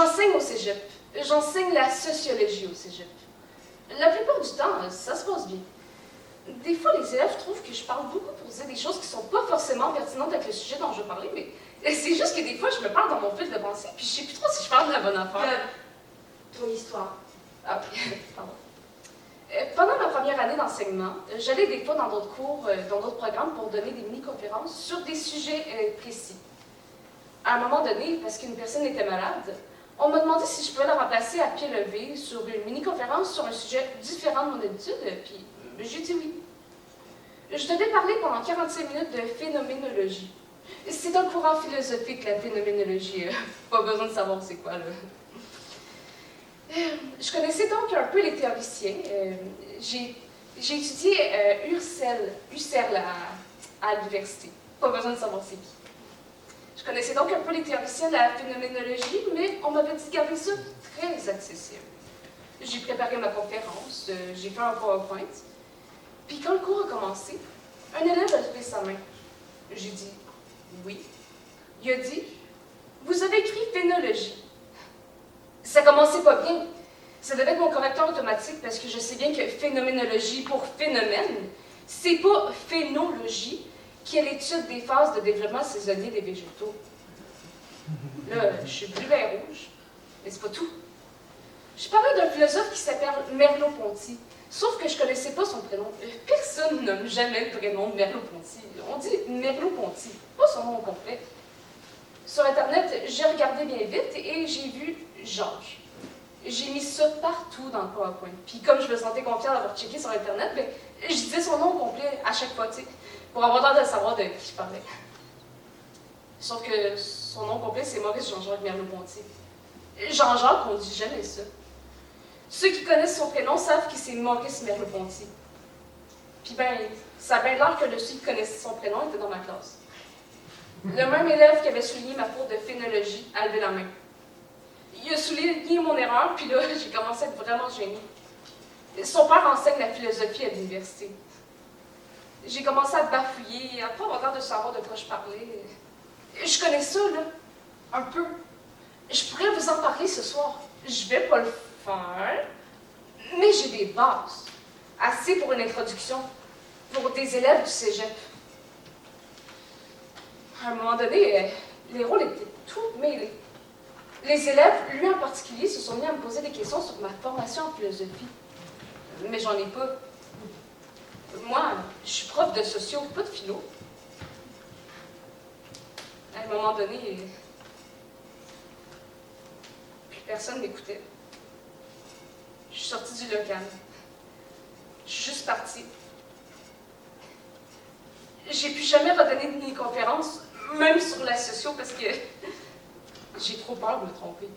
J'enseigne au cégep. J'enseigne la sociologie au cégep. La plupart du temps, ça se passe bien. Des fois, les élèves trouvent que je parle beaucoup pour dire des choses qui sont pas forcément pertinentes avec le sujet dont je veux parler, mais c'est juste que des fois, je me parle dans mon fil de pensée, puis je sais plus trop si je parle de la bonne affaire. Ton histoire. Ah oui, pardon. Pendant ma première année d'enseignement, j'allais des fois dans d'autres cours, dans d'autres programmes pour donner des mini-conférences sur des sujets précis. À un moment donné, parce qu'une personne était malade, on m'a demandé si je pouvais la remplacer à pied levé sur une mini-conférence sur un sujet différent de mon habitude, puis j'ai dit oui. Je devais parler pendant 45 minutes de phénoménologie. C'est un courant philosophique, la phénoménologie. Pas besoin de savoir c'est quoi, là. Je connaissais donc un peu les théoriciens. J'ai étudié Husserl à l'université. Pas besoin de savoir c'est qui. Je connaissais donc un peu les théoriciens de la phénoménologie, mais on m'avait dit de garder ça très accessible. J'ai préparé ma conférence, j'ai fait un PowerPoint. Puis quand le cours a commencé, un élève a levé sa main. J'ai dit « oui ». Il a dit « vous avez écrit phénologie ». Ça commençait pas bien. Ça devait être mon correcteur automatique parce que je sais bien que phénoménologie pour phénomène, c'est pas phénologie, qui est l'étude des phases de développement saisonnier des végétaux. Là, je suis bleu et rouge, mais c'est pas tout. Je parlais d'un philosophe qui s'appelle Merleau-Ponty, sauf que je connaissais pas son prénom. Personne nomme jamais le prénom de Merleau-Ponty. On dit Merleau-Ponty, pas son nom complet. Sur Internet, j'ai regardé bien vite et j'ai vu Georges. J'ai mis ça partout dans le PowerPoint. Puis comme je me sentais confiante d'avoir checké sur Internet, ben, je disais son nom complet à chaque fois, tu sais, pour avoir l'air de savoir de qui je parlais. Sauf que son nom complet, c'est Maurice Jean-Jacques Merleau-Ponty. Jean-Jacques, on dit jamais ça. Ceux qui connaissent son prénom savent que c'est Maurice Merleau-Ponty. Puis ben, ça a bien l'air que celui qui connaissait son prénom était dans ma classe. Le même élève qui avait souligné ma faute de phénologie a levé la main. Il a souligné mon erreur, puis là, j'ai commencé à être vraiment gênée. Son père enseigne la philosophie à l'université. J'ai commencé à bafouiller, à pas avoir l'air de savoir de quoi je parlais. Je connais ça, là, un peu. Je pourrais vous en parler ce soir. Je vais pas le faire, mais j'ai des bases. Assez pour une introduction, pour des élèves du cégep. À un moment donné, les rôles étaient tout mêlés. Les élèves, lui en particulier, se sont mis à me poser des questions sur ma formation en philosophie. Mais j'en ai pas. Moi, je suis prof de socio, pas de philo. À un moment donné, plus personne m'écoutait. Je suis sortie du local. Je suis juste partie. J'ai plus jamais redonné de mini-conférence, même sur la socio, parce que j'ai trop peur de me tromper.